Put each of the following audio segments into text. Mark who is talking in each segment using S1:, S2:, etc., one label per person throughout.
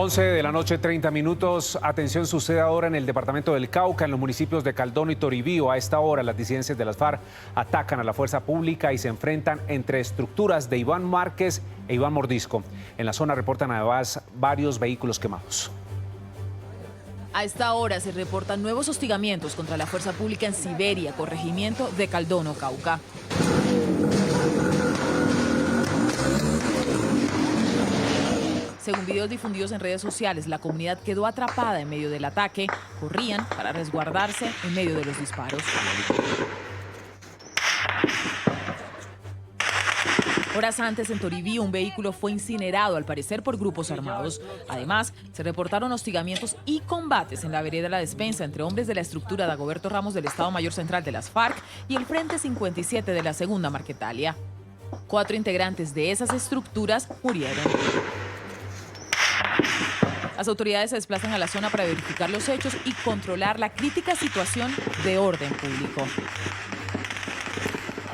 S1: 11 de la noche, 30 minutos. Atención, sucede ahora en el departamento del Cauca, en los municipios de Caldón y Toribío. A esta hora, las disidencias de las FARC atacan a la fuerza pública y se enfrentan entre estructuras de Iván Márquez e Iván Mordisco. En la zona reportan además varios vehículos quemados.
S2: A esta hora se reportan nuevos hostigamientos contra la fuerza pública en Siberia, corregimiento de Caldón o Cauca. Según videos difundidos en redes sociales, la comunidad quedó atrapada en medio del ataque. Corrían para resguardarse en medio de los disparos. Horas antes, en Toribío, un vehículo fue incinerado, al parecer por grupos armados. Además, se reportaron hostigamientos y combates en la vereda La Despensa entre hombres de la estructura Dagoberto Ramos del Estado Mayor Central de las FARC y el Frente 57 de la Segunda Marquetalia. 4 integrantes de esas estructuras murieron. Las autoridades se desplazan a la zona para verificar los hechos y controlar la crítica situación de orden público.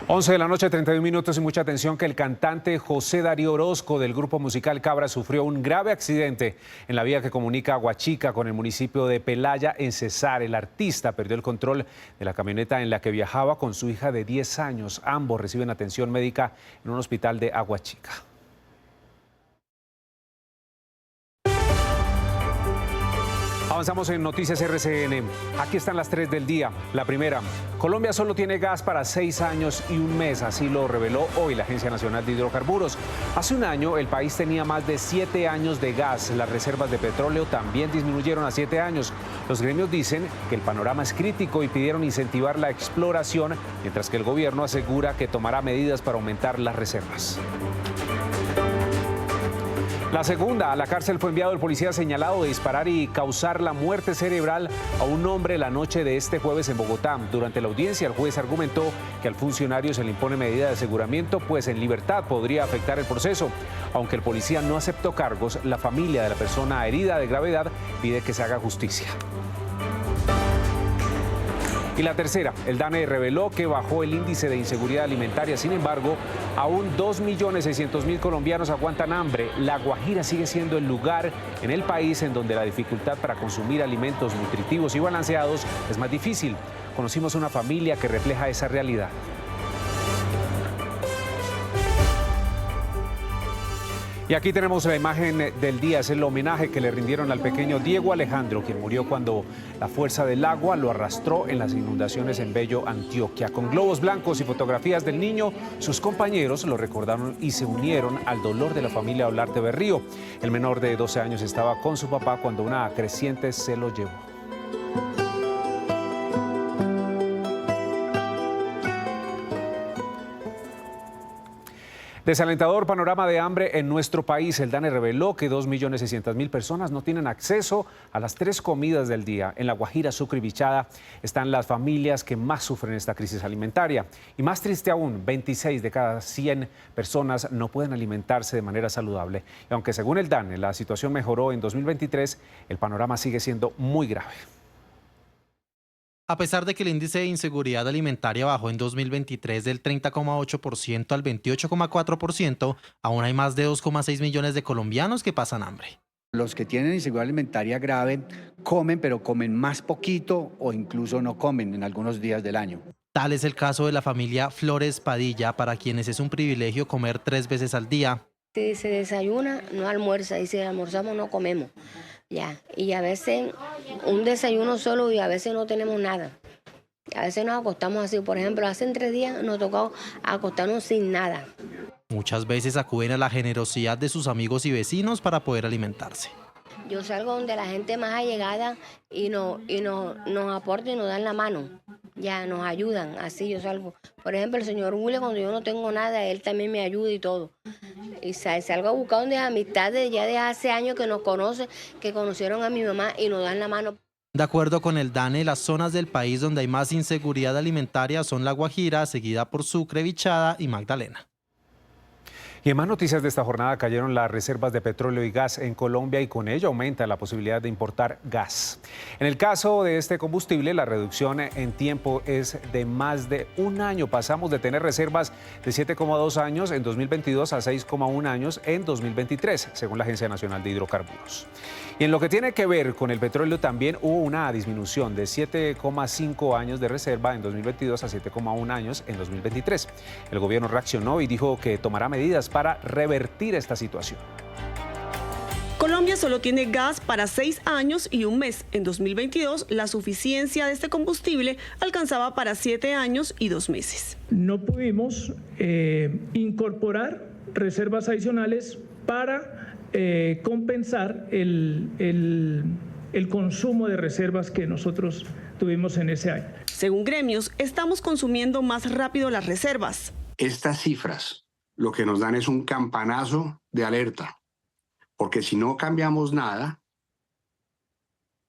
S1: 11 de la noche, 31 minutos y mucha atención que el cantante José Darío Orozco del grupo musical Cabra sufrió un grave accidente en la vía que comunica Aguachica con el municipio de Pelaya en Cesar. El artista perdió el control de la camioneta en la que viajaba con su hija de 10 años. Ambos reciben atención médica en un hospital de Aguachica. Avanzamos en Noticias RCN. Aquí están las 3 del día. La primera, Colombia solo tiene gas para 6 años y un mes, así lo reveló hoy la Agencia Nacional de Hidrocarburos. Hace un año el país tenía más de 7 años de gas. Las reservas de petróleo también disminuyeron a 7 años. Los gremios dicen que el panorama es crítico y pidieron incentivar la exploración, mientras que el gobierno asegura que tomará medidas para aumentar las reservas. La segunda, a la cárcel fue enviado el policía señalado de disparar y causar la muerte cerebral a un hombre la noche de este jueves en Bogotá. Durante la audiencia, el juez argumentó que al funcionario se le impone medida de aseguramiento, pues en libertad podría afectar el proceso. Aunque el policía no aceptó cargos, la familia de la persona herida de gravedad pide que se haga justicia. Y la tercera, el DANE reveló que bajó el índice de inseguridad alimentaria. Sin embargo, aún 2.600.000 colombianos aguantan hambre. La Guajira sigue siendo el lugar en el país en donde la dificultad para consumir alimentos nutritivos y balanceados es más difícil. Conocimos una familia que refleja esa realidad. Y aquí tenemos la imagen del día, es el homenaje que le rindieron al pequeño Diego Alejandro, quien murió cuando la fuerza del agua lo arrastró en las inundaciones en Bello, Antioquia. Con globos blancos y fotografías del niño, sus compañeros lo recordaron y se unieron al dolor de la familia Olarte Berrío. El menor de 12 años estaba con su papá cuando una creciente se lo llevó. Desalentador panorama de hambre en nuestro país. El DANE reveló que 2.600.000 personas no tienen acceso a las 3 comidas del día. En La Guajira, Sucre y Bichada están las familias que más sufren esta crisis alimentaria. Y más triste aún, 26 de cada 100 personas no pueden alimentarse de manera saludable. Y aunque según el DANE la situación mejoró en 2023, el panorama sigue siendo muy grave.
S3: A pesar de que el índice de inseguridad alimentaria bajó en 2023 del 30,8% al 28,4%, aún hay más de 2,6 millones de colombianos que pasan hambre.
S4: Los que tienen inseguridad alimentaria grave comen, pero comen más poquito o incluso no comen en algunos días del año.
S3: Tal es el caso de la familia Flores Padilla, para quienes es un privilegio comer 3 veces al día.
S5: Si se desayuna, no almuerza, y si almorzamos, no comemos. Ya, y a veces un desayuno solo y a veces no tenemos nada. A veces nos acostamos así. Por ejemplo, hace 3 días nos tocó acostarnos sin nada.
S3: Muchas veces acuden a la generosidad de sus amigos y vecinos para poder alimentarse.
S5: Yo salgo donde la gente más allegada y nos aporta y nos dan la mano. Ya, nos ayudan, así yo salgo. Por ejemplo, el señor Willy, cuando yo no tengo nada, él también me ayuda y todo. Y salgo a buscar donde amistades ya de hace años que nos conocen, que conocieron a mi mamá y nos dan la mano.
S3: De acuerdo con el DANE, las zonas del país donde hay más inseguridad alimentaria son La Guajira, seguida por Sucre, Bichada y Magdalena.
S1: Y en más noticias de esta jornada, cayeron las reservas de petróleo y gas en Colombia y con ello aumenta la posibilidad de importar gas. En el caso de este combustible, la reducción en tiempo es de más de un año. Pasamos de tener reservas de 7,2 años en 2022 a 6,1 años en 2023, según la Agencia Nacional de Hidrocarburos. Y en lo que tiene que ver con el petróleo, también hubo una disminución de 7,5 años de reserva en 2022 a 7,1 años en 2023. El gobierno reaccionó y dijo que tomará medidas para revertir esta situación.
S6: Colombia solo tiene gas para 6 años y un mes. En 2022, la suficiencia de este combustible alcanzaba para 7 años y 2 meses.
S7: No pudimos incorporar reservas adicionales para compensar el consumo de reservas que nosotros tuvimos en ese año.
S6: Según gremios, estamos consumiendo más rápido las reservas.
S8: Estas cifras lo que nos dan es un campanazo de alerta, porque si no cambiamos nada,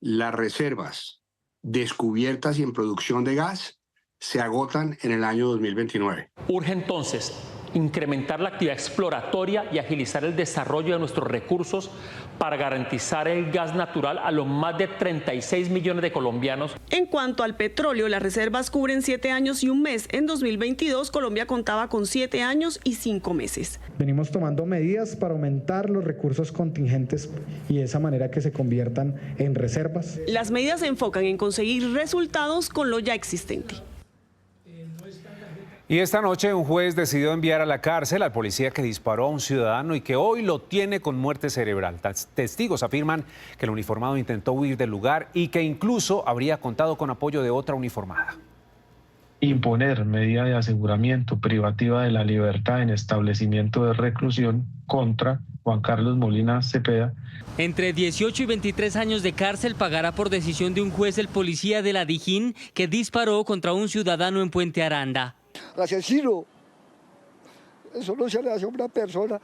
S8: las reservas descubiertas y en producción de gas se agotan en el año 2029.
S9: Urge entonces incrementar la actividad exploratoria y agilizar el desarrollo de nuestros recursos para garantizar el gas natural a los más de 36 millones de colombianos.
S6: En cuanto al petróleo, las reservas cubren 7 años y un mes. En 2022, Colombia contaba con 7 años y 5 meses.
S10: Venimos tomando medidas para aumentar los recursos contingentes y de esa manera que se conviertan en reservas.
S6: Las medidas se enfocan en conseguir resultados con lo ya existente.
S1: Y esta noche un juez decidió enviar a la cárcel al policía que disparó a un ciudadano y que hoy lo tiene con muerte cerebral. Testigos afirman que el uniformado intentó huir del lugar y que incluso habría contado con apoyo de otra uniformada.
S11: Imponer medida de aseguramiento privativa de la libertad en establecimiento de reclusión contra Juan Carlos Molina Cepeda.
S12: Entre 18 y 23 años de cárcel pagará por decisión de un juez el policía de la Dijín que disparó contra un ciudadano en Puente Aranda.
S13: Asesino, eso no se le hace a una persona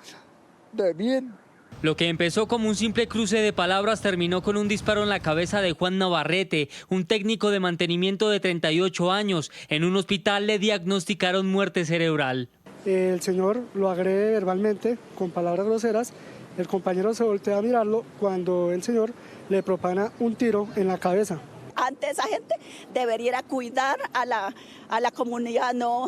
S13: de bien.
S12: Lo que empezó como un simple cruce de palabras terminó con un disparo en la cabeza de Juan Navarrete, un técnico de mantenimiento de 38 años. En un hospital le diagnosticaron muerte cerebral.
S14: El señor lo agrede verbalmente con palabras groseras. El compañero se voltea a mirarlo cuando el señor le propana un tiro en la cabeza.
S15: Ante esa gente debería cuidar a la comunidad, no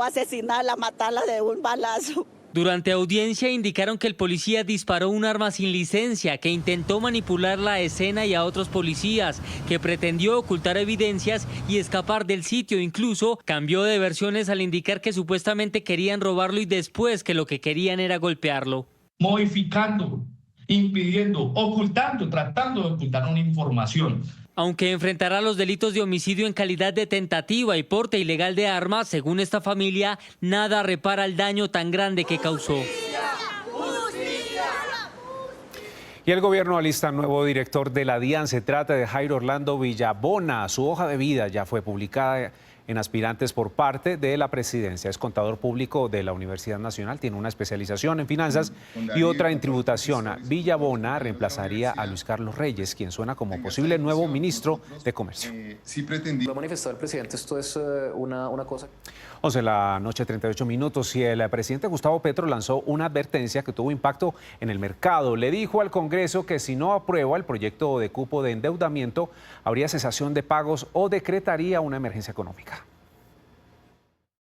S15: asesinarla, matarla de un balazo.
S12: Durante audiencia indicaron que el policía disparó un arma sin licencia, que intentó manipular la escena y a otros policías, que pretendió ocultar evidencias y escapar del sitio. Incluso cambió de versiones al indicar que supuestamente querían robarlo y después que lo que querían era golpearlo.
S16: Modificando, impidiendo, ocultando, tratando de ocultar una información.
S12: Aunque enfrentará los delitos de homicidio en calidad de tentativa y porte ilegal de armas, según esta familia, nada repara el daño tan grande que causó.
S1: Y el gobierno alista nuevo director de la DIAN. Se trata de Jairo Orlando Villabona. Su hoja de vida ya fue publicada en Aspirantes por parte de la presidencia. Es contador público de la Universidad Nacional, tiene una especialización en finanzas y otra en tributación. Villabona reemplazaría a Luis Carlos Reyes, quien suena como posible nuevo ministro de Comercio.
S17: Lo ha manifestado el presidente, esto es una cosa.
S1: 11 de la noche, 38 minutos, y el presidente Gustavo Petro lanzó una advertencia que tuvo impacto en el mercado. Le dijo al Congreso que si no aprueba el proyecto de cupo de endeudamiento, habría cesación de pagos o decretaría una emergencia económica.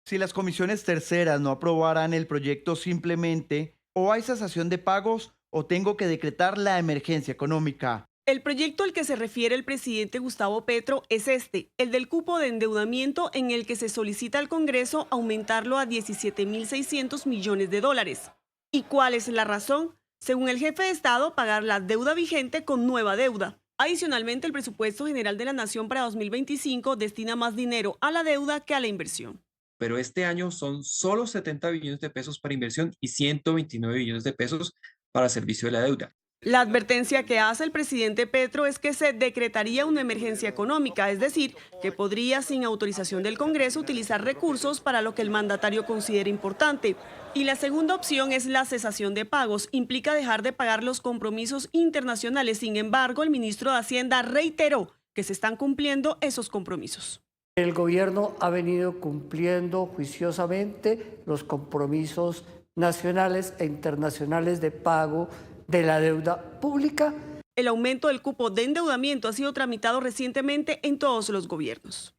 S18: Si las comisiones terceras no aprobaran el proyecto, simplemente o hay cesación de pagos o tengo que decretar la emergencia económica.
S6: El proyecto al que se refiere el presidente Gustavo Petro es el del cupo de endeudamiento, en el que se solicita al Congreso aumentarlo a 17.600 millones de dólares. ¿Y cuál es la razón? Según el jefe de Estado, pagar la deuda vigente con nueva deuda. Adicionalmente, el presupuesto general de la Nación para 2025 destina más dinero a la deuda que a la inversión.
S19: Pero este año son solo 70 billones de pesos para inversión y 129 billones de pesos para servicio de la deuda.
S6: La advertencia que hace el presidente Petro es que se decretaría una emergencia económica, es decir, que podría, sin autorización del Congreso, utilizar recursos para lo que el mandatario considera importante. Y la segunda opción es la cesación de pagos. Implica dejar de pagar los compromisos internacionales. Sin embargo, el ministro de Hacienda reiteró que se están cumpliendo esos compromisos.
S20: El gobierno ha venido cumpliendo juiciosamente los compromisos nacionales e internacionales de pago de la deuda pública.
S6: El aumento del cupo de endeudamiento ha sido tramitado recientemente en todos los gobiernos.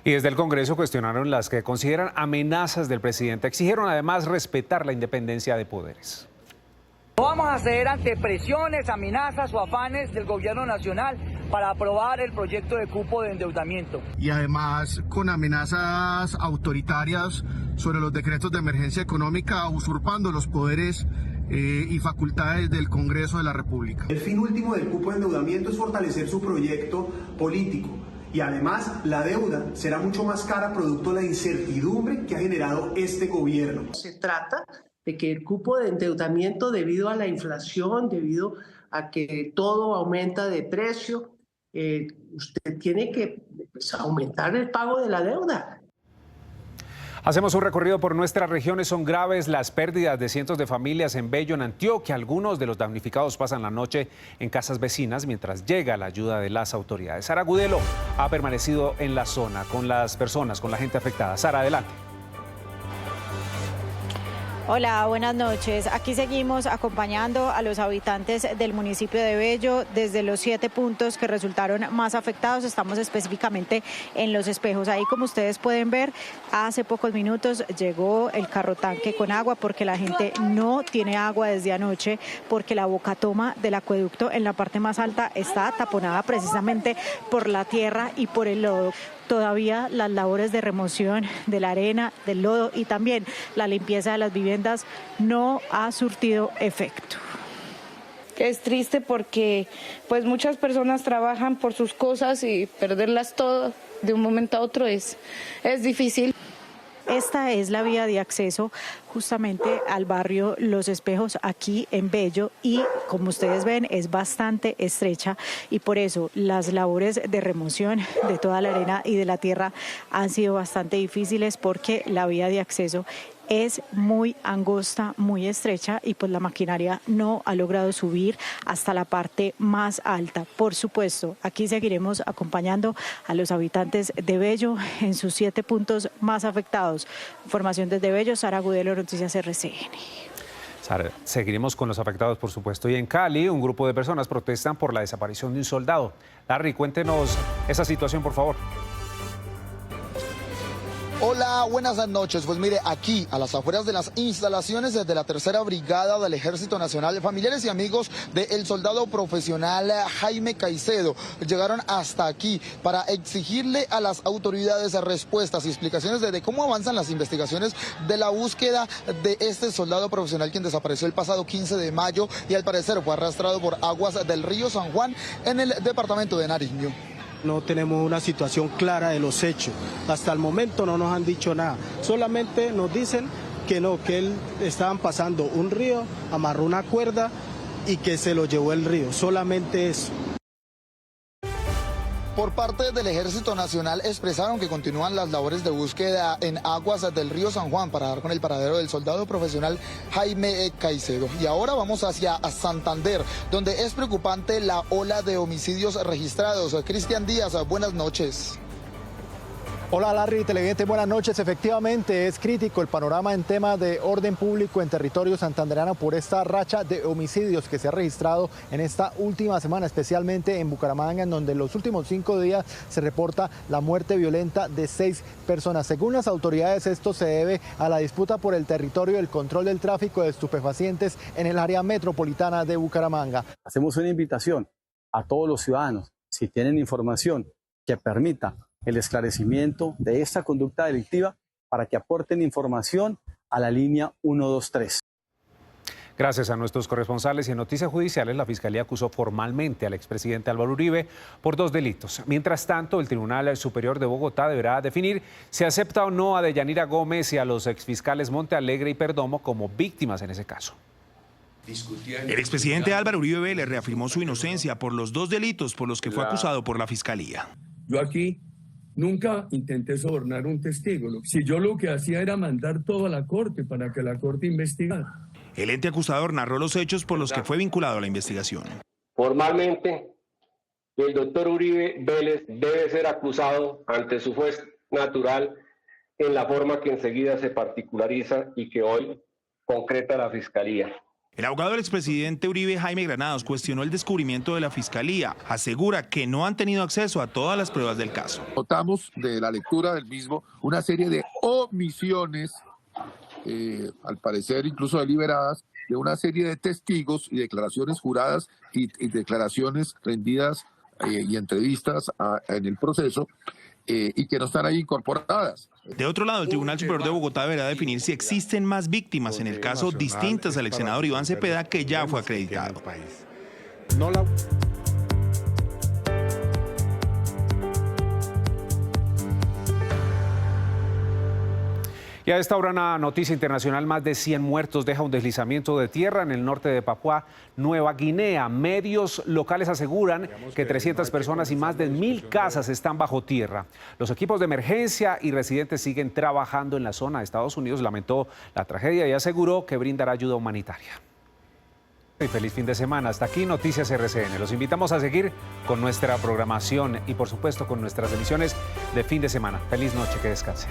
S1: Y desde el Congreso cuestionaron las que consideran amenazas del presidente. Exigieron además respetar la independencia de poderes.
S21: No vamos a ceder ante presiones, amenazas o afanes del gobierno nacional para aprobar el proyecto de cupo de endeudamiento.
S22: Y además con amenazas autoritarias sobre los decretos de emergencia económica, usurpando los poderes y facultades del Congreso de la República.
S23: El fin último del cupo de endeudamiento es fortalecer su proyecto político. Y además la deuda será mucho más cara producto de la incertidumbre que ha generado este gobierno.
S24: Se trata de que el cupo de endeudamiento, debido a la inflación, debido a que todo aumenta de precio, usted tiene que aumentar el pago de la deuda.
S1: Hacemos un recorrido por nuestras regiones. Son graves las pérdidas de cientos de familias en Bello, en Antioquia. Algunos de los damnificados pasan la noche en casas vecinas mientras llega la ayuda de las autoridades. Sara Gudelo ha permanecido en la zona con las personas, con la gente afectada. Sara, adelante.
S25: Hola, buenas noches. Aquí seguimos acompañando a los habitantes del municipio de Bello desde los 7 puntos que resultaron más afectados. Estamos específicamente en Los Espejos. Ahí, como ustedes pueden ver, hace pocos minutos llegó el carro tanque con agua porque la gente no tiene agua desde anoche, porque la bocatoma del acueducto en la parte más alta está taponada precisamente por la tierra y por el lodo. Todavía las labores de remoción de la arena, del lodo y también la limpieza de las viviendas no ha surtido efecto.
S26: Es triste porque pues muchas personas trabajan por sus cosas y perderlas todas de un momento a otro es difícil.
S25: Esta es la vía de acceso justamente al barrio Los Espejos aquí en Bello y como ustedes ven es bastante estrecha y por eso las labores de remoción de toda la arena y de la tierra han sido bastante difíciles porque la vía de acceso es muy angosta, muy estrecha y pues la maquinaria no ha logrado subir hasta la parte más alta. Por supuesto, aquí seguiremos acompañando a los habitantes de Bello en sus 7 puntos más afectados. Información desde Bello, Sara Gudelo, Noticias RCN.
S1: Sara, seguiremos con los afectados, por supuesto. Y en Cali, un grupo de personas protestan por la desaparición de un soldado. Larry, cuéntenos esa situación, por favor.
S27: Hola, buenas noches. Pues mire, aquí a las afueras de las instalaciones de la Tercera Brigada del Ejército Nacional, familiares y amigos del soldado profesional Jaime Caicedo llegaron hasta aquí para exigirle a las autoridades respuestas y explicaciones de cómo avanzan las investigaciones de la búsqueda de este soldado profesional quien desapareció el pasado 15 de mayo y al parecer fue arrastrado por aguas del río San Juan en el departamento de Nariño.
S28: No tenemos una situación clara de los hechos. Hasta el momento no nos han dicho nada. Solamente nos dicen que no, que él estaban pasando un río, amarró una cuerda y que se lo llevó el río. Solamente eso.
S27: Por parte del Ejército Nacional expresaron que continúan las labores de búsqueda en aguas del río San Juan para dar con el paradero del soldado profesional Jaime Caicedo. Y ahora vamos hacia Santander, donde es preocupante la ola de homicidios registrados. Cristian Díaz, buenas noches.
S29: Hola Larry, televidente, buenas noches. Efectivamente es crítico el panorama en tema de orden público en territorio santandereano por esta racha de homicidios que se ha registrado en esta última semana, especialmente en Bucaramanga, en donde en los últimos 5 días se reporta la muerte violenta de 6 personas. Según las autoridades, esto se debe a la disputa por el territorio y el control del tráfico de estupefacientes en el área metropolitana de Bucaramanga.
S30: Hacemos una invitación a todos los ciudadanos, si tienen información que permita el esclarecimiento de esta conducta delictiva, para que aporten información a la línea 123.
S1: Gracias a nuestros corresponsales y en Noticias Judiciales, la Fiscalía acusó formalmente al expresidente Álvaro Uribe por 2 delitos. Mientras tanto, el Tribunal Superior de Bogotá deberá definir si acepta o no a Deyanira Gómez y a los exfiscales Montealegre y Perdomo como víctimas en ese caso.
S31: El expresidente Álvaro Uribe le reafirmó su inocencia por los 2 delitos por los que fue acusado por la Fiscalía.
S32: Yo aquí nunca intenté sobornar un testigo. Si yo lo que hacía era mandar todo a la Corte para que la Corte investigara.
S31: El ente acusador narró los hechos por los que fue vinculado a la investigación.
S33: Formalmente,
S2: el doctor Uribe Vélez debe ser acusado ante su juez natural en la forma que enseguida se particulariza y que hoy concreta la Fiscalía.
S31: El abogado del expresidente Uribe, Jaime Granados, cuestionó el descubrimiento de la Fiscalía. Asegura que no han tenido acceso a todas las pruebas del caso.
S3: Notamos de la lectura del mismo una serie de omisiones, al parecer incluso deliberadas, de una serie de testigos y declaraciones juradas y declaraciones rendidas y entrevistas en el proceso, y que no están ahí incorporadas.
S31: De otro lado, el Tribunal Superior de Bogotá deberá definir si existen más víctimas en el caso distintas al ex senador Iván Cepeda, que ya fue acreditado.
S1: Y a esta hora una noticia internacional: más de 100 muertos deja un deslizamiento de tierra en el norte de Papúa Nueva Guinea. Medios locales aseguran que 300 personas y más de 1000 casas están bajo tierra. Los equipos de emergencia y residentes siguen trabajando en la zona. Estados Unidos lamentó la tragedia y aseguró que brindará ayuda humanitaria. Y feliz fin de semana. Hasta aquí Noticias RCN. Los invitamos a seguir con nuestra programación y por supuesto con nuestras emisiones de fin de semana. Feliz noche, que descansen.